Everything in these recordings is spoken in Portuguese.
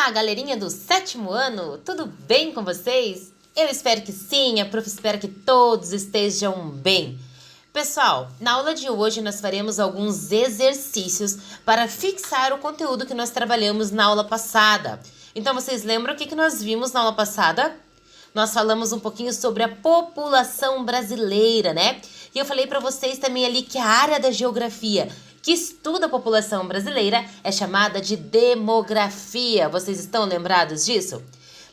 Olá, galerinha do 7º ano, tudo bem com vocês? Eu espero que sim, a prof espera que todos estejam bem. Pessoal, na aula de hoje nós faremos alguns exercícios para fixar o conteúdo que nós trabalhamos na aula passada. Então, vocês lembram o que nós vimos na aula passada? Nós falamos um pouquinho sobre a população brasileira, né? E eu falei para vocês também ali que a área da geografia que estuda a população brasileira é chamada de demografia. Vocês estão lembrados disso?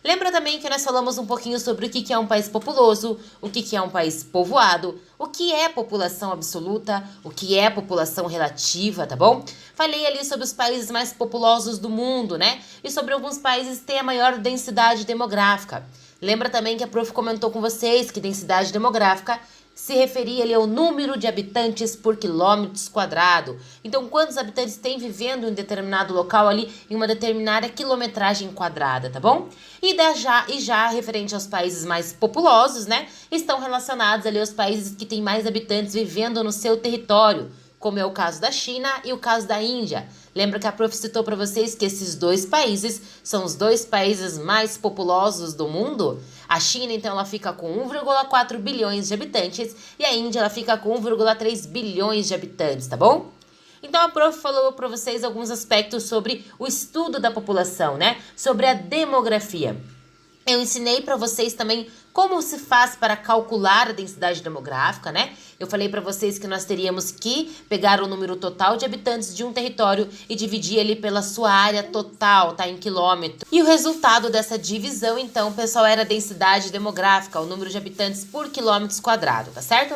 Lembra também que nós falamos um pouquinho sobre o que é um país populoso, o que é um país povoado, o que é população absoluta, o que é população relativa, tá bom? Falei ali sobre os países mais populosos do mundo, né? E sobre alguns países que têm a maior densidade demográfica. Lembra também que a prof comentou com vocês que densidade demográfica se referia ali ao número de habitantes por quilômetros quadrado. Então, quantos habitantes tem vivendo em um determinado local ali, em uma determinada quilometragem quadrada, tá bom? E já referente aos países mais populosos, né, estão relacionados ali aos países que têm mais habitantes vivendo no seu território, como é o caso da China e o caso da Índia. Lembra que a prof citou para vocês que esses dois países são os dois países mais populosos do mundo? A China, então, ela fica com 1,4 bilhões de habitantes e a Índia, ela fica com 1,3 bilhões de habitantes, tá bom? Então, a prof falou para vocês alguns aspectos sobre o estudo da população, né? Sobre a demografia. Eu ensinei para vocês também como se faz para calcular a densidade demográfica, né? Eu falei para vocês que nós teríamos que pegar o número total de habitantes de um território e dividir ele pela sua área total, tá? Em quilômetro. E o resultado dessa divisão, então, pessoal, era a densidade demográfica, o número de habitantes por quilômetros quadrados, tá certo?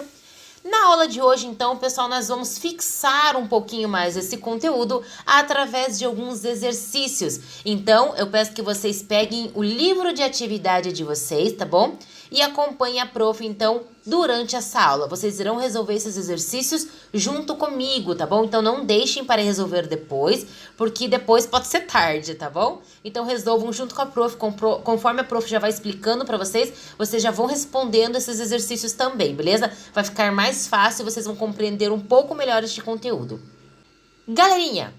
Na aula de hoje, então, pessoal, nós vamos fixar um pouquinho mais esse conteúdo através de alguns exercícios. Então, eu peço que vocês peguem o livro de atividade de vocês, tá bom? E acompanhem a prof, então, durante essa aula. Vocês irão resolver esses exercícios junto comigo, tá bom? Então, não deixem para resolver depois, porque depois pode ser tarde, tá bom? Então, resolvam junto com a prof, conforme a prof já vai explicando para vocês, vocês já vão respondendo esses exercícios também, beleza? Vai ficar mais fácil, vocês vão compreender um pouco melhor este conteúdo. Galerinha,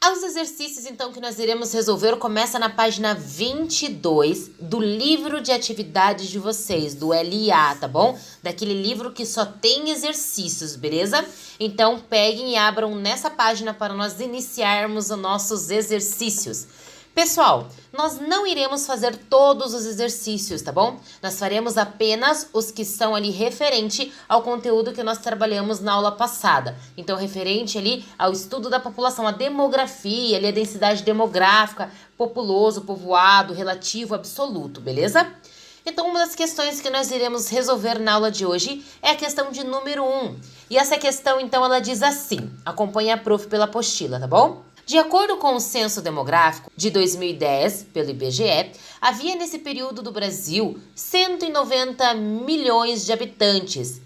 os exercícios, então, que nós iremos resolver começa na página 22 do livro de atividades de vocês, do LA, tá bom? Daquele livro que só tem exercícios, beleza? Então, peguem e abram nessa página para nós iniciarmos os nossos exercícios. Pessoal, nós não iremos fazer todos os exercícios, tá bom? Nós faremos apenas os que são ali referente ao conteúdo que nós trabalhamos na aula passada. Então, referente ali ao estudo da população, a demografia, ali a densidade demográfica, populoso, povoado, relativo, absoluto, beleza? Então, uma das questões que nós iremos resolver na aula de hoje é a questão de número 1. E essa questão, então, ela diz assim, acompanhe a prof pela apostila, tá bom? De acordo com o Censo Demográfico de 2010, pelo IBGE, havia nesse período do Brasil 190 milhões de habitantes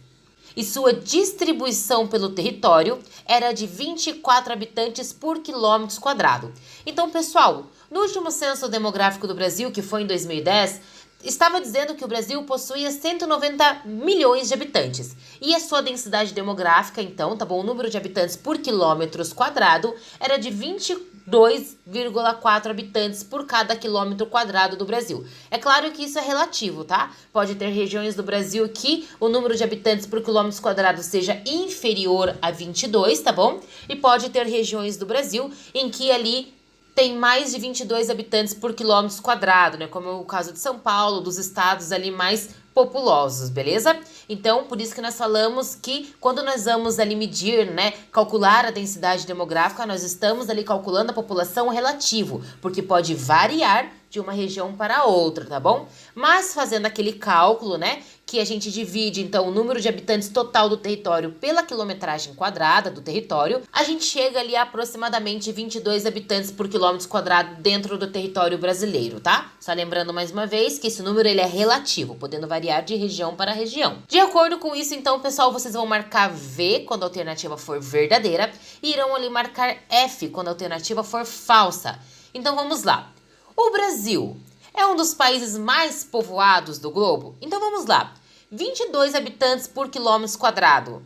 e sua distribuição pelo território era de 24 habitantes por quilômetro quadrado. Então, pessoal, no último Censo Demográfico do Brasil, que foi em 2010, estava dizendo que o Brasil possuía 190 milhões de habitantes. E a sua densidade demográfica, então, tá bom? O número de habitantes por quilômetros quadrado era de 22,4 habitantes por cada quilômetro quadrado do Brasil. É claro que isso é relativo, tá? Pode ter regiões do Brasil que o número de habitantes por quilômetros quadrados seja inferior a 22, tá bom? E pode ter regiões do Brasil em que ali tem mais de 22 habitantes por quilômetro quadrado, né? Como é o caso de São Paulo, dos estados ali mais populosos, beleza? Então, por isso que nós falamos que quando nós vamos ali medir, né, calcular a densidade demográfica, nós estamos ali calculando a população relativo, porque pode variar de uma região para outra, tá bom? Mas fazendo aquele cálculo, né, que a gente divide, então, o número de habitantes total do território pela quilometragem quadrada do território, a gente chega ali a aproximadamente 22 habitantes por quilômetro quadrado dentro do território brasileiro, tá? Só lembrando mais uma vez que esse número ele é relativo, podendo variar de região para região. De acordo com isso, então, pessoal, vocês vão marcar V quando a alternativa for verdadeira e irão ali marcar F quando a alternativa for falsa. Então, vamos lá. O Brasil é um dos países mais povoados do globo? Então vamos lá. 22 habitantes por quilômetro quadrado.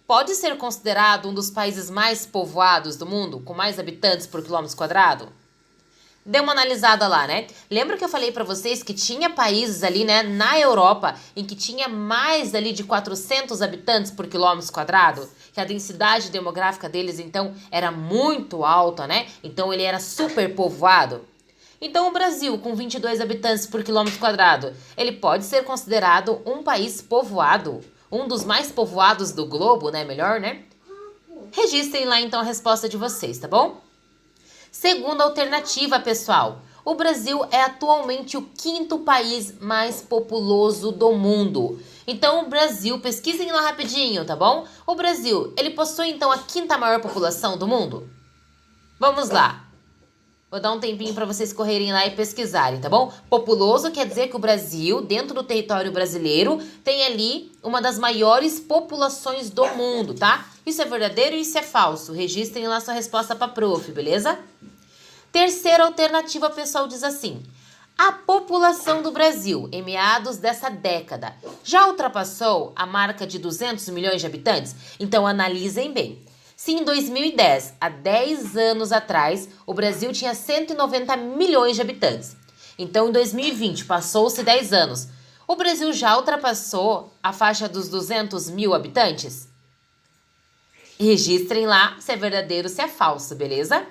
Pode ser considerado um dos países mais povoados do mundo, com mais habitantes por quilômetro quadrado? Dê uma analisada lá, né? Lembra que eu falei pra vocês que tinha países ali, né, na Europa, em que tinha mais ali de 400 habitantes por quilômetro quadrado? Que a densidade demográfica deles, então, era muito alta, né? Então, ele era super povoado. Então, o Brasil, com 22 habitantes por quilômetro quadrado, ele pode ser considerado um país povoado, um dos mais povoados do globo, né? Melhor, né? Registrem lá, então, a resposta de vocês, tá bom? Segunda alternativa, pessoal. O Brasil é atualmente o quinto país mais populoso do mundo. Então, o Brasil, pesquisem lá rapidinho, tá bom? O Brasil, ele possui, então, a quinta maior população do mundo? Vamos lá. Vou dar um tempinho para vocês correrem lá e pesquisarem, tá bom? Populoso quer dizer que o Brasil, dentro do território brasileiro, tem ali uma das maiores populações do mundo, tá? Isso é verdadeiro e isso é falso. Registrem lá sua resposta para prof, beleza? Terceira alternativa, pessoal, diz assim: a população do Brasil, em meados dessa década, já ultrapassou a marca de 200 milhões de habitantes? Então, analisem bem. Se em 2010, há 10 anos atrás, o Brasil tinha 190 milhões de habitantes. Então, em 2020, passou-se 10 anos. O Brasil já ultrapassou a faixa dos 200 mil habitantes? Registrem lá se é verdadeiro ou se é falso, beleza?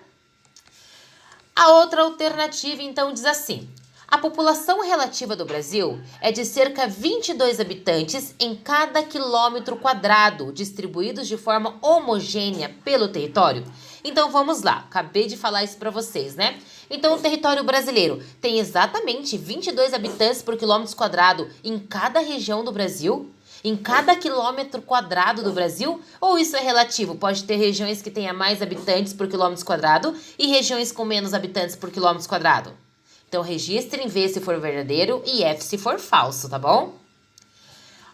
A outra alternativa, então, diz assim: a população relativa do Brasil é de cerca de 22 habitantes em cada quilômetro quadrado, distribuídos de forma homogênea pelo território. Então, vamos lá. Acabei de falar isso para vocês, né? Então, o território brasileiro tem exatamente 22 habitantes por quilômetro quadrado em cada região do Brasil? Em cada quilômetro quadrado do Brasil? Ou isso é relativo? Pode ter regiões que tenha mais habitantes por quilômetro quadrado e regiões com menos habitantes por quilômetro quadrado. Então, registrem V se for verdadeiro e F se for falso, tá bom?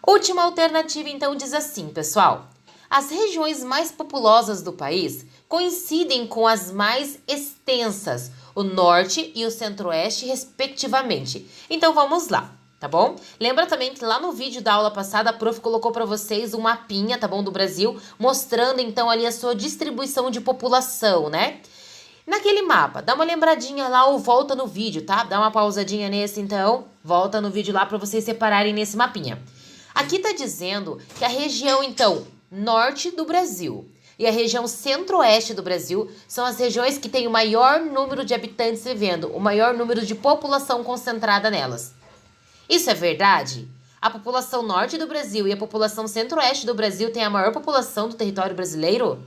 Última alternativa, então, diz assim, pessoal: as regiões mais populosas do país coincidem com as mais extensas, o norte e o centro-oeste, respectivamente. Então, vamos lá. Tá bom? Lembra também que lá no vídeo da aula passada a prof colocou para vocês um mapinha, tá bom, do Brasil, mostrando então ali a sua distribuição de população, né? Naquele mapa, dá uma lembradinha lá ou volta no vídeo, tá? Dá uma pausadinha nesse então, volta no vídeo lá para vocês separarem nesse mapinha. Aqui tá dizendo que a região então norte do Brasil e a região centro-oeste do Brasil são as regiões que têm o maior número de habitantes vivendo, o maior número de população concentrada nelas. Isso é verdade? A população norte do Brasil e a população centro-oeste do Brasil têm a maior população do território brasileiro?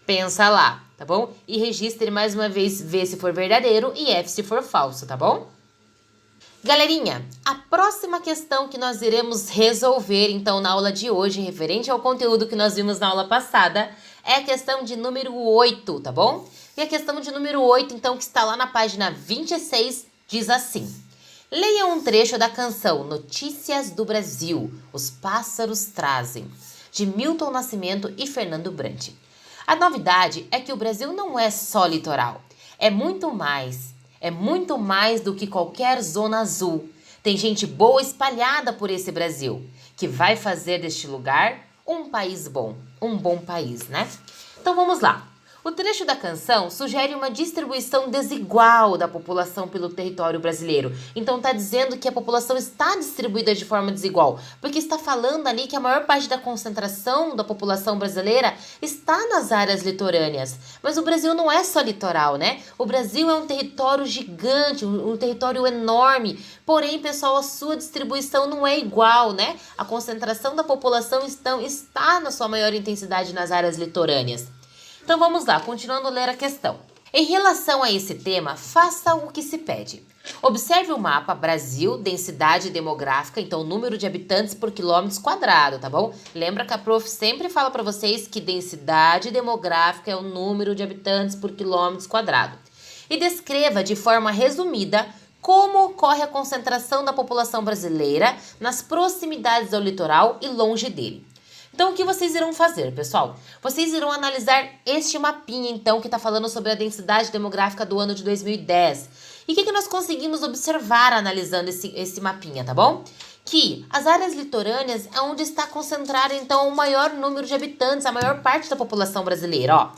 Pensa lá, tá bom? E registre mais uma vez V se for verdadeiro e F se for falso, tá bom? Galerinha, a próxima questão que nós iremos resolver então na aula de hoje, referente ao conteúdo que nós vimos na aula passada, é a questão de número 8, tá bom? E a questão de número 8, então, que está lá na página 26, diz assim: leia um trecho da canção Notícias do Brasil, Os Pássaros Trazem, de Milton Nascimento e Fernando Brant. A novidade é que o Brasil não é só litoral, é muito mais do que qualquer zona azul. Tem gente boa espalhada por esse Brasil, que vai fazer deste lugar um país bom, um bom país, né? Então vamos lá. O trecho da canção sugere uma distribuição desigual da população pelo território brasileiro. Então está dizendo que a população está distribuída de forma desigual, porque está falando ali que a maior parte da concentração da população brasileira está nas áreas litorâneas. Mas o Brasil não é só litoral, né? O Brasil é um território gigante, um território enorme. Porém, pessoal, a sua distribuição não é igual, né? A concentração da população está na sua maior intensidade nas áreas litorâneas. Então vamos lá, continuando a ler a questão. Em relação a esse tema, faça o que se pede. Observe o mapa Brasil, densidade demográfica, então número de habitantes por quilômetro quadrado, tá bom? Lembra que a prof sempre fala para vocês que densidade demográfica é o número de habitantes por quilômetro quadrado. E descreva de forma resumida como ocorre a concentração da população brasileira nas proximidades ao litoral e longe dele. Então, o que vocês irão fazer, pessoal? Vocês irão analisar este mapinha, então, que está falando sobre a densidade demográfica do ano de 2010. E o que nós conseguimos observar analisando esse mapinha, tá bom? Que as áreas litorâneas é onde está concentrado, então, o maior número de habitantes, a maior parte da população brasileira, ó.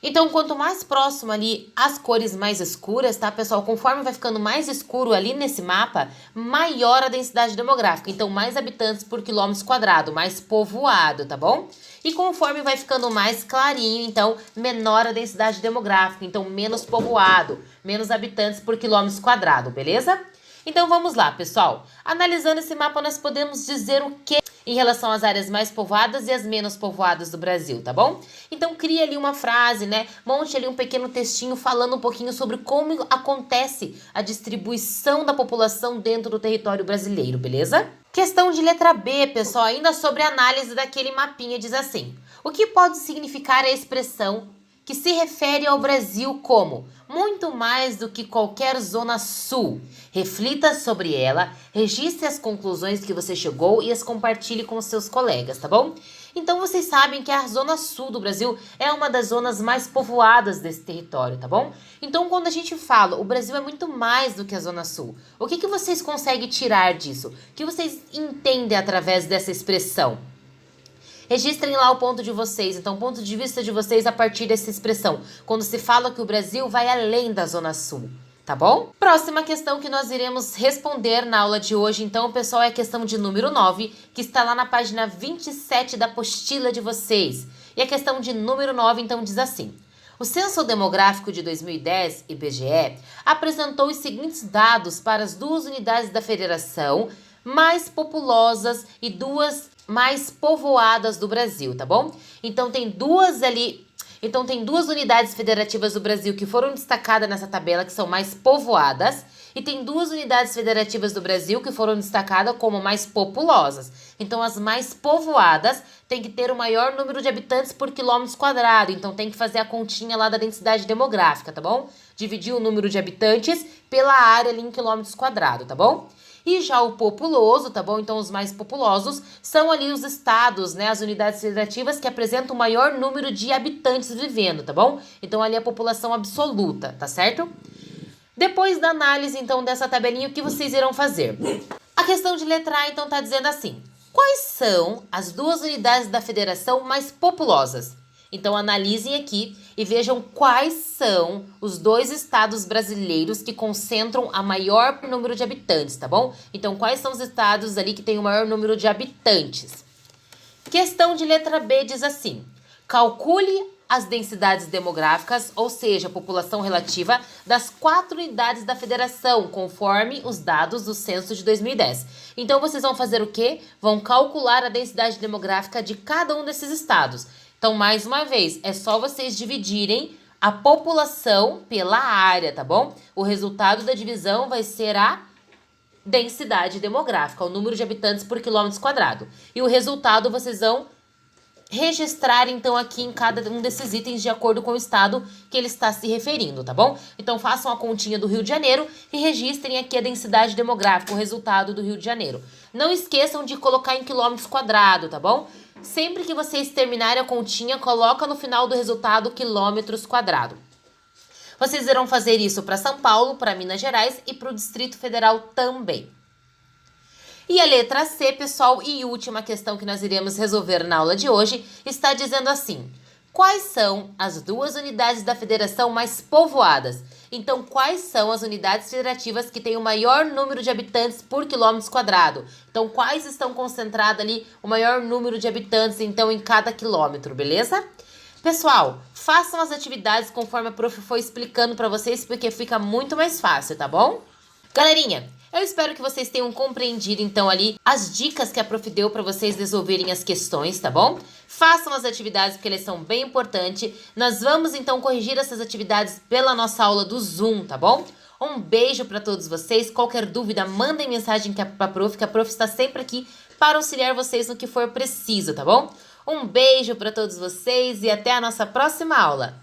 Então, quanto mais próximo ali as cores mais escuras, tá, pessoal? Conforme vai ficando mais escuro ali nesse mapa, maior a densidade demográfica. Então, mais habitantes por quilômetro quadrado, mais povoado, tá bom? E conforme vai ficando mais clarinho, então, menor a densidade demográfica. Então, menos povoado, menos habitantes por quilômetro quadrado, beleza? Então, vamos lá, pessoal. Analisando esse mapa, nós podemos dizer o quê em relação às áreas mais povoadas e as menos povoadas do Brasil, tá bom? Então, cria ali uma frase, né? Monte ali um pequeno textinho falando um pouquinho sobre como acontece a distribuição da população dentro do território brasileiro, beleza? Questão de letra B, pessoal, ainda sobre a análise daquele mapinha, diz assim: o que pode significar a expressão que se refere ao Brasil como muito mais do que qualquer zona sul? Reflita sobre ela, registre as conclusões que você chegou e as compartilhe com seus colegas, tá bom? Então vocês sabem que a zona sul do Brasil é uma das zonas mais povoadas desse território, tá bom? Então quando a gente fala o Brasil é muito mais do que a zona sul, o que vocês conseguem tirar disso? O que vocês entendem através dessa expressão? Registrem lá o ponto de vocês, então o ponto de vista de vocês a partir dessa expressão, quando se fala que o Brasil vai além da Zona Sul, tá bom? Próxima questão que nós iremos responder na aula de hoje, então, pessoal, é a questão de número 9, que está lá na página 27 da apostila de vocês. E a questão de número 9, então, diz assim: o Censo Demográfico de 2010, IBGE, apresentou os seguintes dados para as duas unidades da federação mais populosas e duas mais povoadas do Brasil, tá bom? Então tem duas unidades federativas do Brasil que foram destacadas nessa tabela, que são mais povoadas, e tem duas unidades federativas do Brasil que foram destacadas como mais populosas. Então as mais povoadas têm que ter o maior número de habitantes por quilômetro quadrado, então tem que fazer a continha lá da densidade demográfica, tá bom? Dividir o número de habitantes pela área ali em quilômetros quadrados, tá bom? E já o populoso, tá bom? Então, os mais populosos são ali os estados, né? As unidades federativas que apresentam o maior número de habitantes vivendo, tá bom? Então, ali a população absoluta, tá certo? Depois da análise, então, dessa tabelinha, o que vocês irão fazer? A questão de letra A, então, tá dizendo assim: quais são as duas unidades da federação mais populosas? Então, analisem aqui e vejam quais são os dois estados brasileiros que concentram a maior número de habitantes, tá bom? Então, quais são os estados ali que têm o maior número de habitantes? Questão de letra B diz assim: calcule as densidades demográficas, ou seja, a população relativa das 4 unidades da federação, conforme os dados do censo de 2010. Então, vocês vão fazer o quê? Vão calcular a densidade demográfica de cada um desses estados. Então, mais uma vez, é só vocês dividirem a população pela área, tá bom? O resultado da divisão vai ser a densidade demográfica, o número de habitantes por quilômetro quadrado. E o resultado vocês vão registrar, então, aqui em cada um desses itens de acordo com o estado que ele está se referindo, tá bom? Então, façam a continha do Rio de Janeiro e registrem aqui a densidade demográfica, o resultado do Rio de Janeiro. Não esqueçam de colocar em quilômetros quadrados, tá bom? Sempre que vocês terminarem a continha, coloca no final do resultado quilômetros quadrados. Vocês irão fazer isso para São Paulo, para Minas Gerais e para o Distrito Federal também. E a letra C, pessoal, e última questão que nós iremos resolver na aula de hoje, está dizendo assim: quais são as duas unidades da federação mais povoadas? Então, quais são as unidades federativas que têm o maior número de habitantes por quilômetro quadrado? Então, quais estão concentradas ali o maior número de habitantes, então, em cada quilômetro, beleza? Pessoal, façam as atividades conforme a prof foi explicando para vocês, porque fica muito mais fácil, tá bom? Galerinha, eu espero que vocês tenham compreendido, então, ali as dicas que a prof deu para vocês resolverem as questões, tá bom? Façam as atividades porque elas são bem importantes. Nós vamos, então, corrigir essas atividades pela nossa aula do Zoom, tá bom? Um beijo para todos vocês. Qualquer dúvida, mandem mensagem para a prof, que a prof está sempre aqui para auxiliar vocês no que for preciso, tá bom? Um beijo para todos vocês e até a nossa próxima aula.